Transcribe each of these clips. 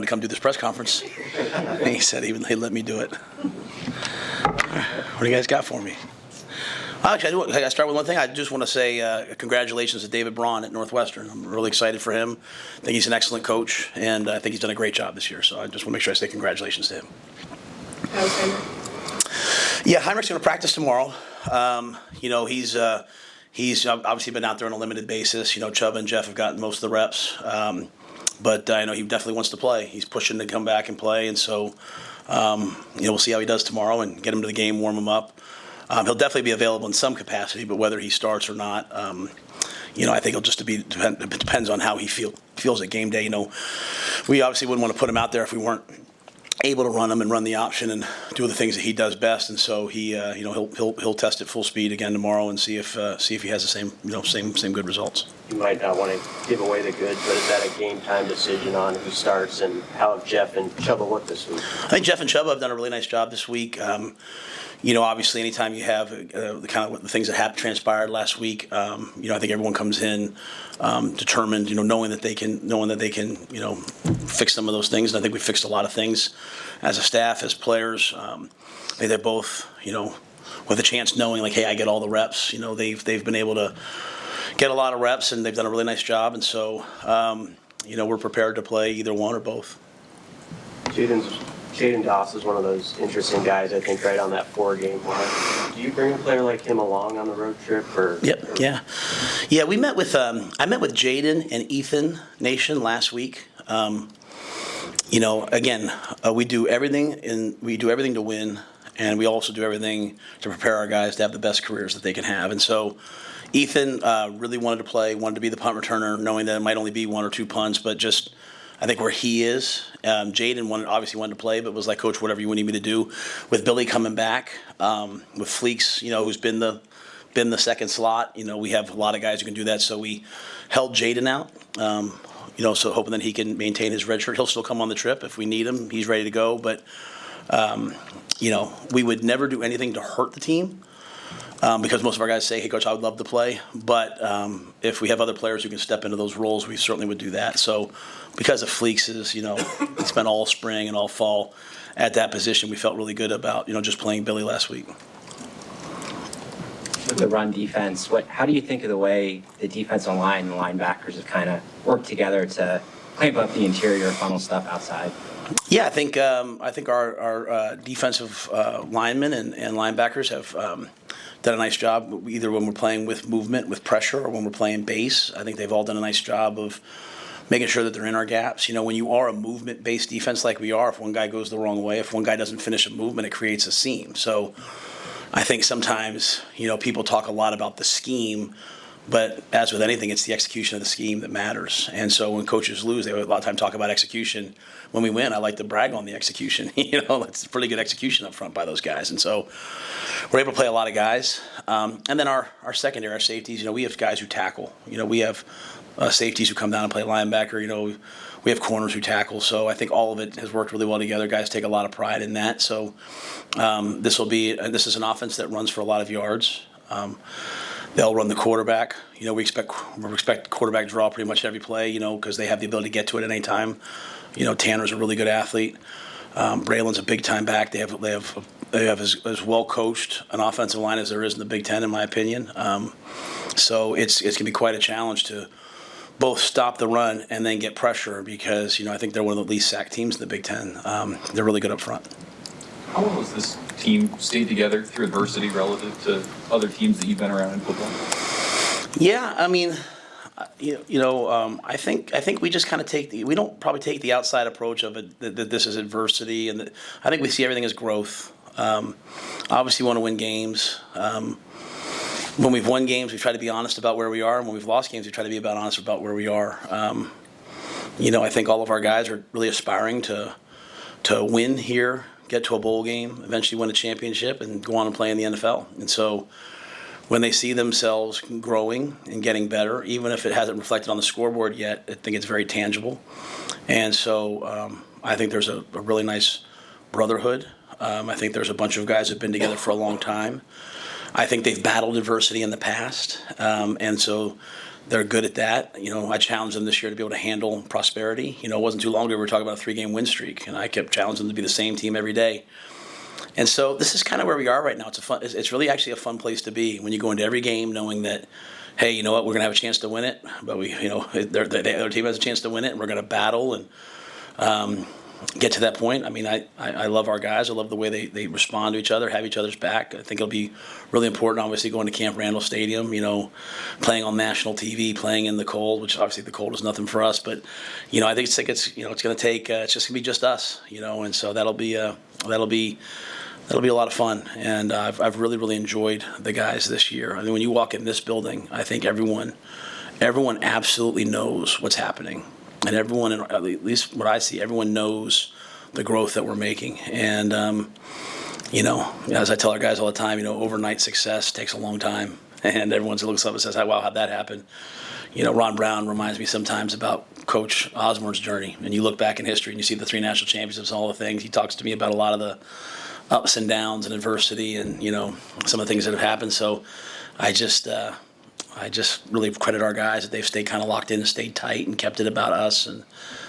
to come do this press conference. And he said he'd let me do it. What do you guys got for me? Actually, I start with one thing. I just want to say congratulations to David Braun at Northwestern. I'm really excited for him. I think he's an excellent coach, and I think he's done a great job this year. So I just want to make sure I say congratulations to him. How's Heinrich? Yeah, Heinrich's going to practice tomorrow. He's obviously been out there on a limited basis. Chubb and Jeff have gotten most of the reps. But I know he definitely wants to play. He's pushing to come back and play, and so we'll see how he does tomorrow and get him to the game, warm him up. He'll definitely be available in some capacity, but whether he starts or not, I think it'll just it depends on how he feels at game day. We obviously wouldn't want to put him out there if we weren't able to run him and run the option and do the things that he does best, and so he'll test at full speed again tomorrow and see if he has the same good results. You might not want to give away the goods, but is that a game time decision on who starts, and how have Jeff and Chubba looked this week? I think Jeff and Chubba have done a really nice job this week. Obviously, anytime you have the things that have transpired last week, I think everyone comes in determined, knowing that they can, fix some of those things. And I think we fixed a lot of things as a staff, as players. I think they're both, with a chance knowing, like, hey, I get all the reps. They've been able to get a lot of reps, and they've done a really nice job. And so, we're prepared to play either one or both. Jaden Doss is one of those interesting guys, I think, right on that 4-game mark. Do you bring a player like him along on the road trip? Yep. Yeah. We met with I met with Jaden and Ethan Nation last week. Again, we do everything to win, and we also do everything to prepare our guys to have the best careers that they can have. And so, Ethan really wanted to play, wanted to be the punt returner, knowing that it might only be 1 or 2 punts, but just I think where he is. Jaden obviously wanted to play, but was like, Coach, whatever you need me to do. With Billy coming back, with Fleeks, who's been the second slot, we have a lot of guys who can do that. So we held Jaden out, so hoping that he can maintain his red shirt. He'll still come on the trip if we need him. He's ready to go. But, we would never do anything to hurt the team. Because most of our guys say, hey, Coach, I would love to play. But if we have other players who can step into those roles, we certainly would do that. So because of Fleeks, he spent all spring and all fall at that position, we felt really good about, just playing Billy last week. With the run defense, how do you think of the way the defensive line and the linebackers have kind of worked together to clamp up the interior funnel stuff outside? Yeah, I think our defensive linemen and linebackers have done a nice job, either when we're playing with movement, with pressure, or when we're playing base. I think they've all done a nice job of making sure that they're in our gaps. When you are a movement-based defense like we are, if one guy goes the wrong way, if one guy doesn't finish a movement, it creates a seam. So I think sometimes, people talk a lot about the scheme, but as with anything, it's the execution of the scheme that matters. And so when coaches lose, they a lot of time talk about execution. When we win, I like to brag on the execution. It's pretty good execution up front by those guys. And so we're able to play a lot of guys. And then our secondary, our safeties, we have guys who tackle. We have safeties who come down and play linebacker. We have corners who tackle. So I think all of it has worked really well together. Guys take a lot of pride in that. So this is an offense that runs for a lot of yards. They'll run the quarterback. We expect quarterback draw pretty much every play, because they have the ability to get to it at any time. Tanner's a really good athlete. Braylon's a big-time back. They have as well coached an offensive line as there is in the Big Ten, in my opinion. So it's going to be quite a challenge to both stop the run and then get pressure, because I think they're one of the least sacked teams in the Big Ten. They're really good up front. How well has this team stayed together through adversity relative to other teams that you've been around in football? Yeah, I mean, I think we just kind of we don't probably take the outside approach of it that this is adversity, and I think we see everything as growth. Obviously, we want to win games. When we've won games, we try to be honest about where we are, and when we've lost games, we try to be honest about where we are. I think all of our guys are really aspiring to win here, get to a bowl game, eventually win a championship, and go on and play in the NFL. And so when they see themselves growing and getting better, even if it hasn't reflected on the scoreboard yet, I think it's very tangible. And so I think there's a really nice brotherhood. I think there's a bunch of guys that have been together for a long time. I think they've battled adversity in the past. And so They're good at that. I challenged them this year to be able to handle prosperity. It wasn't too long ago we were talking about a 3-game win streak, and I kept challenging them to be the same team every day. And so this is kind of where we are right now. It's really actually a fun place to be when you go into every game knowing that, hey, you know what, we're going to have a chance to win it, but the other team has a chance to win it, and we're going to battle and get to that point. I mean, I love our guys. I love the way they respond to each other, have each other's back. I think it'll be really important, obviously, going to Camp Randall Stadium, playing on national TV, playing in the cold, which obviously the cold is nothing for us. But, I think it's going to take, it's just going to be just us, and so that'll be a lot of fun. And I've really, really enjoyed the guys this year. I mean, when you walk in this building, I think everyone absolutely knows what's happening. And everyone, at least what I see, everyone knows the growth that we're making. And, as I tell our guys all the time, overnight success takes a long time. And everyone looks up and says, wow, how'd that happen? Ron Brown reminds me sometimes about Coach Osborne's journey. And you look back in history and you see the 3 national championships and all the things. He talks to me about a lot of the ups and downs and adversity and, some of the things that have happened. So I just really credit our guys that they've stayed kind of locked in and stayed tight and kept it about us, and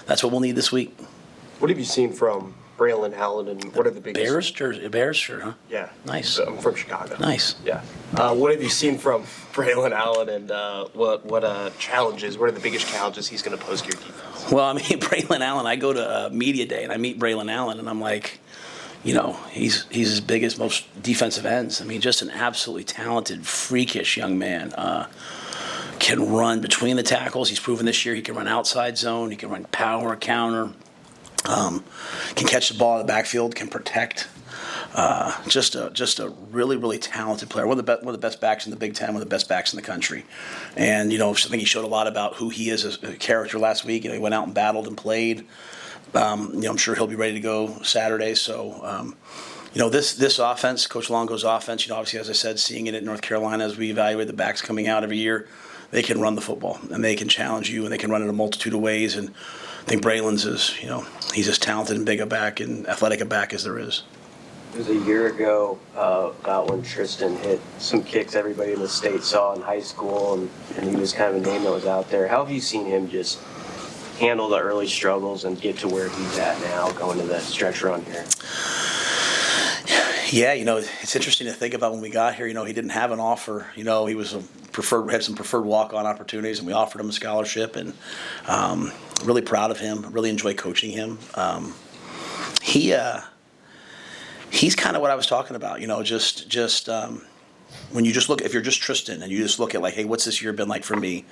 that's what we'll need this week. What have you seen from Braylon Allen, and what are the biggest? Bears shirt, huh? Yeah. Nice. I'm from Chicago. Nice. Yeah. What have you seen from Braylon Allen, and what challenges? What are the biggest challenges he's going to pose to your defense? Well, I mean, Braylon Allen. I go to media day and I meet Braylon Allen, and I'm like, he's as big as most defensive ends. I mean, just an absolutely talented, freakish young man. Can run between the tackles. He's proven this year he can run outside zone. He can run power, counter. Can catch the ball in the backfield. Can protect. Just a really, really talented player. One of the best backs in the Big Ten. One of the best backs in the country. And I think he showed a lot about who he is as a character last week. He went out and battled and played. I'm sure he'll be ready to go Saturday. So, this offense, Coach Longo's offense, obviously, as I said, seeing it at North Carolina as we evaluate the backs coming out every year, they can run the football and they can challenge you and they can run it a multitude of ways. And I think Braylon's he's as talented and big a back and athletic a back as there is. It was a year ago about when Tristan hit some kicks everybody in the state saw in high school, and he was kind of a name that was out there. How have you seen him just handle the early struggles and get to where he's at now going to the stretch run here? Yeah, it's interesting to think about when we got here. He didn't have an offer. He was had some preferred walk-on opportunities, and we offered him a scholarship. And really proud of him. Really enjoy coaching him. He's kind of what I was talking about. When you just look, if you're just Tristan and you just look at like, hey, what's this year been like for me?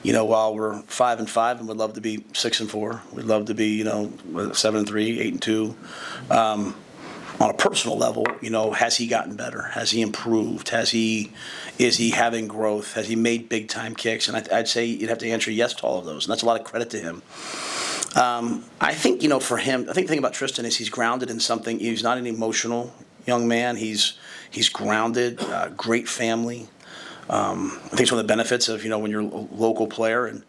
While we're 5-5 and would love to be 6-4, we'd love to be 7-3, 8-2. On a personal level, has he gotten better? Has he improved? Is he having growth? Has he made big time kicks? And I'd say you'd have to answer yes to all of those, and that's a lot of credit to him. I think for him, I think the thing about Tristan is he's grounded in something. He's not an emotional young man. He's grounded, great family. I think it's one of the benefits of when you're a local player and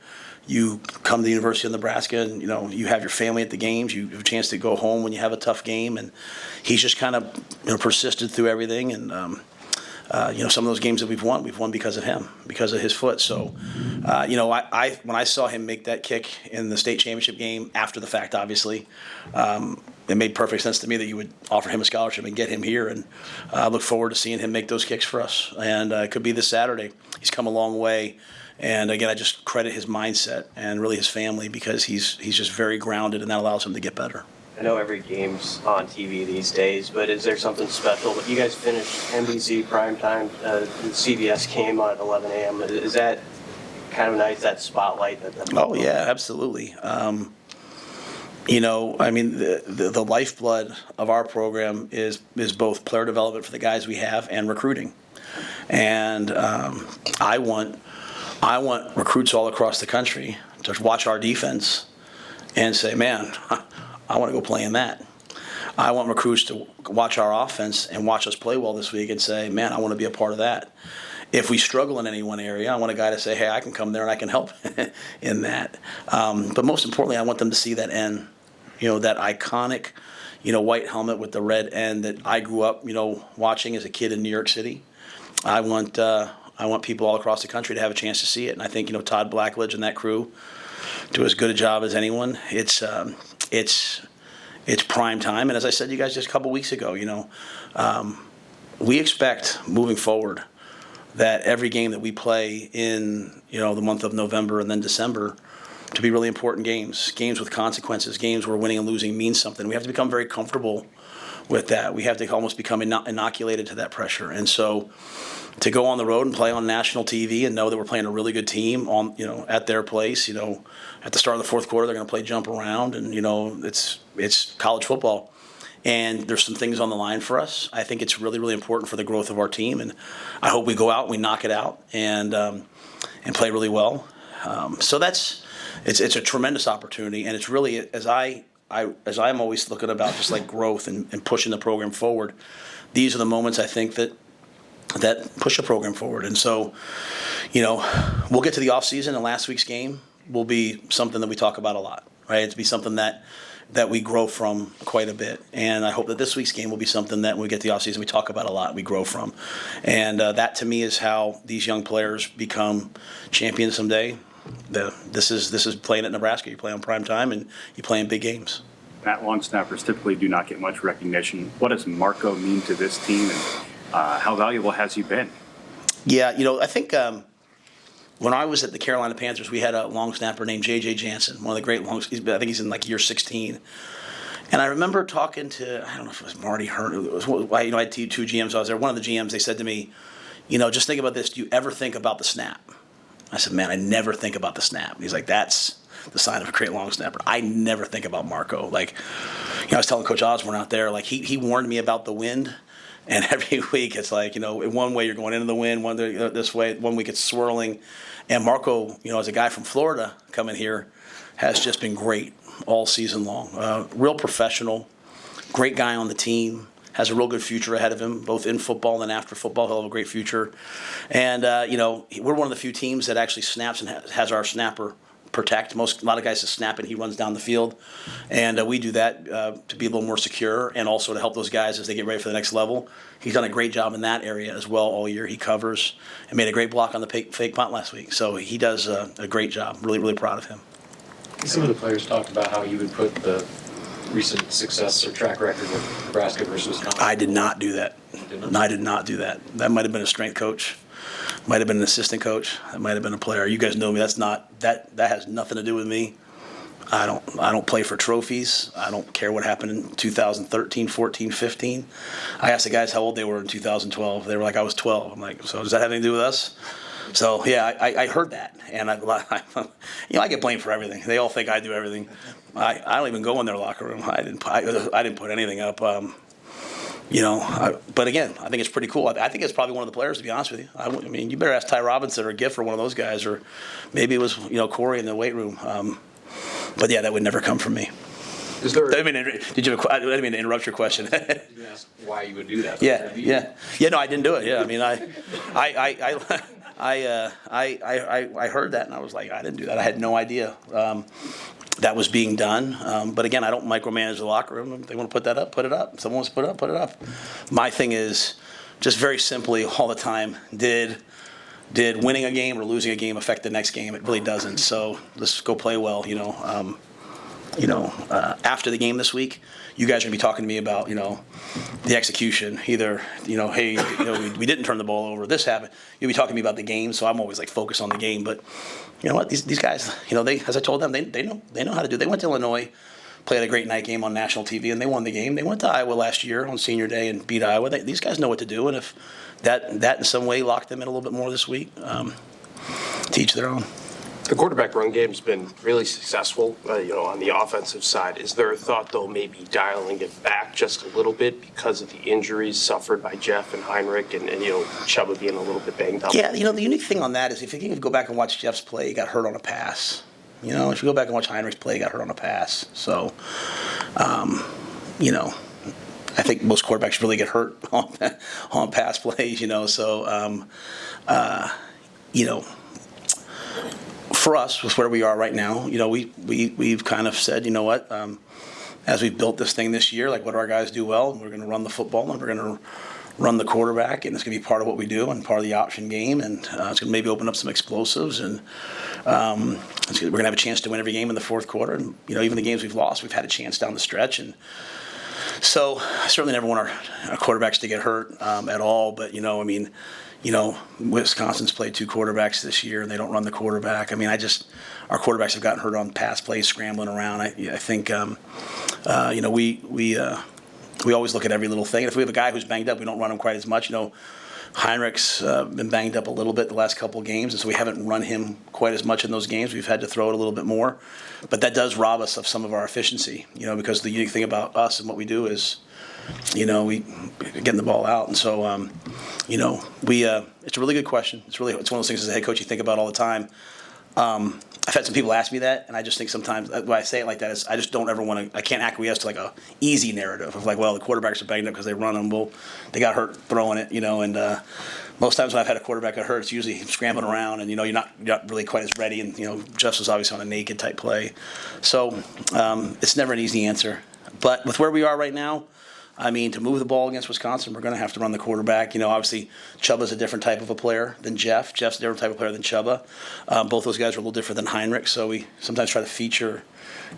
you come to the University of Nebraska and you have your family at the games. You have a chance to go home when you have a tough game, and he's just kind of persisted through everything. And some of those games that we've won because of him, because of his foot. So, I when I saw him make that kick in the state championship game after the fact, obviously, it made perfect sense to me that you would offer him a scholarship and get him here. And I look forward to seeing him make those kicks for us. And it could be this Saturday. He's come a long way. And again, I just credit his mindset and really his family because he's just very grounded, and that allows him to get better. I know every game's on TV these days, but is there something special? But you guys finished NBC primetime, the CBS game on 11 a.m. Is that kind of nice, that spotlight? Oh, yeah, absolutely. The lifeblood of our program is both player development for the guys we have and recruiting. And I want recruits all across the country to watch our defense and say, man, I want to go play in that. I want recruits to watch our offense and watch us play well this week and say, man, I want to be a part of that. If we struggle in any one area, I want a guy to say, hey, I can come there and I can help in that. But most importantly, I want them to see that N, that iconic, white helmet with the red N that I grew up, watching as a kid in New York City. I want I want people all across the country to have a chance to see it. And I think, Todd Blackledge and that crew do as good a job as anyone. It's prime time. And as I said to you guys just a couple weeks ago, we expect moving forward that every game that we play in, the month of November and then December to be really important games with consequences, games where winning and losing means something. We have to become very comfortable with that. We have to almost become inoculated to that pressure. And so to go on the road and play on national TV and know that we're playing a really good team on, at their place, at the start of the fourth quarter, they're going to play jump around and, it's college football. And there's some things on the line for us. I think it's really, really important for the growth of our team. And I hope we go out and we knock it out and play really well. So it's a tremendous opportunity. And it's really, as I'm always looking about just like growth and pushing the program forward, these are the moments I think that push a program forward. And so, we'll get to the off season, and last week's game will be something that we talk about a lot, right? It'll be something that we grow from quite a bit. And I hope that this week's game will be something that when we get to the off season, we talk about a lot, we grow from. And that to me is how these young players become champions someday. This is playing at Nebraska. You play on prime time and you play in big games. Matt, long snappers typically do not get much recognition. What does Marco mean to this team, and how valuable has he been? Yeah, I think when I was at the Carolina Panthers, we had a long snapper named J.J. Jansen, one of the great I think he's in like year 16. And I remember talking to, I don't know if it was Marty Hearn. It was, I had two GMs. I was there. One of the GMs, they said to me, just think about this. Do you ever think about the snap? I said, man, I never think about the snap. And he's like, that's the sign of a great long snapper. I never think about Marco. Like, I was telling Coach Osborne out there, like he warned me about the wind. And every week it's like, in one way you're going into the wind, one this way, 1 week it's swirling. And Marco, as a guy from Florida coming here, has just been great all season long. Real professional, great guy on the team, has a real good future ahead of him, both in football and after football. He'll have a great future. And, we're one of the few teams that actually snaps and has our snapper protect. A lot of guys just snap and he runs down the field. And we do that to be a little more secure and also to help those guys as they get ready for the next level. He's done a great job in that area as well all year. He covers and made a great block on the fake punt last week. So he does a great job. Really, really proud of him. Some of the players talked about how you would put the recent success or track record of Nebraska versus Wisconsin. I did not do that. I did not do that. That might have been a strength coach. Might have been an assistant coach. That might have been a player. You guys know me. That has nothing to do with me. I don't play for trophies. I don't care what happened in 2013, 14, 15. I asked the guys how old they were in 2012. They were like, I was 12. I'm like, so does that have anything to do with us? So yeah, I heard that, and I get blamed for everything. They all think I do everything. I don't even go in their locker room. I didn't put anything up. But again, I think it's pretty cool. I think it's probably one of the players, to be honest with you. I mean, you better ask Ty Robinson or Giff or one of those guys, or maybe it was Corey in the weight room. But yeah, that would never come from me. Is there? I didn't mean to interrupt your question. You asked why you would do that. Yeah. No, I didn't do it. Yeah, I mean, I heard that and I was like, I didn't do that. I had no idea that was being done. But again, I don't micromanage the locker room. If they want to put that up, put it up. If someone wants to put it up. My thing is just very simply all the time, did winning a game or losing a game affect the next game? It really doesn't. So let's go play well, after the game this week, you guys are going to be talking to me about, the execution. Either, hey, we didn't turn the ball over. This happened. You'll be talking to me about the game. So I'm always like focused on the game. But you know what? These guys, they, as I told them, they know how to do it. They went to Illinois, played a great night game on national TV, and they won the game. They went to Iowa last year on senior day and beat Iowa. These guys know what to do. And if that in some way locked them in a little bit more this week, to each their own. The quarterback run game's been really successful, on the offensive side. Is there a thought, though, maybe dialing it back just a little bit because of the injuries suffered by Jeff and Heinrich and Chuba being a little bit banged up? Yeah, the unique thing on that is if you can go back and watch Jeff's play, he got hurt on a pass. If you go back and watch Heinrich's play, he got hurt on a pass. So, I think most quarterbacks really get hurt on pass plays, So, for us, with where we are right now, we've kind of said, as we built this thing this year, like what do our guys do well? And we're going to run the football and we're going to run the quarterback, and it's going to be part of what we do and part of the option game, and it's going to maybe open up some explosives, and we're going to have a chance to win every game in the fourth quarter. And even the games we've lost, we've had a chance down the stretch, and so I certainly never want our quarterbacks to get hurt at all. But Wisconsin's played 2 quarterbacks this year, and they don't run the quarterback. Our quarterbacks have gotten hurt on pass plays, scrambling around. I think we always look at every little thing. If we have a guy who's banged up, we don't run him quite as much. Heinrich's been banged up a little bit the last couple of games, and so we haven't run him quite as much in those games. We've had to throw it a little bit more. But that does rob us of some of our efficiency, because the unique thing about us and what we do is, we getting the ball out. And so, it's a really good question. It's one of those things as a head coach you think about all the time. I've had some people ask me that, and I just think sometimes when I say it like that is I just don't ever want to. I can't acquiesce to like a easy narrative of like, well, the quarterbacks are banged up because they run them. Well, they got hurt throwing it, and most times when I've had a quarterback get hurt, it's usually scrambling around, and you're not really quite as ready. And Jeff was obviously on a naked type play, so it's never an easy answer. But with where we are right now, to move the ball against Wisconsin, we're going to have to run the quarterback. Obviously, Chuba's a different type of a player than Jeff. Jeff's a different type of player than Chuba. Both those guys are a little different than Heinrich, so we sometimes try to feature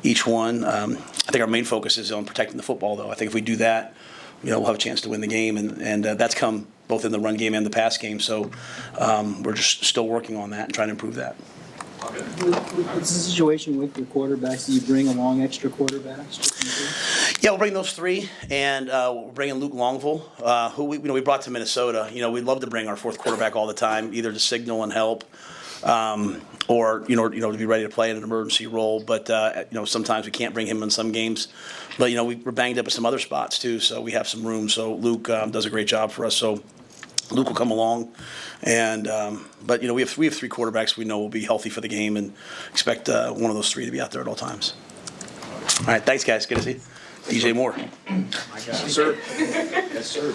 each one. I think our main focus is on protecting the football, though. I think if we do that, we'll have a chance to win the game, and that's come both in the run game and the pass game. So we're just still working on that and trying to improve that. What's the situation with your quarterbacks? Do you bring along extra quarterbacks? Yeah, we'll bring those 3, and we'll bring in Luke Longville, who we brought to Minnesota. We'd love to bring our 4th quarterback all the time, either to signal and help, or to be ready to play in an emergency role. But sometimes we can't bring him in some games. But we're banged up at some other spots too, so we have some room. So Luke does a great job for us. So Luke will come along, and but we have 3 quarterbacks we know will be healthy for the game, and expect one of those 3 to be out there at all times. All right, thanks guys. Good to see you. DJ Moore. Yes, sir. Yes, sir.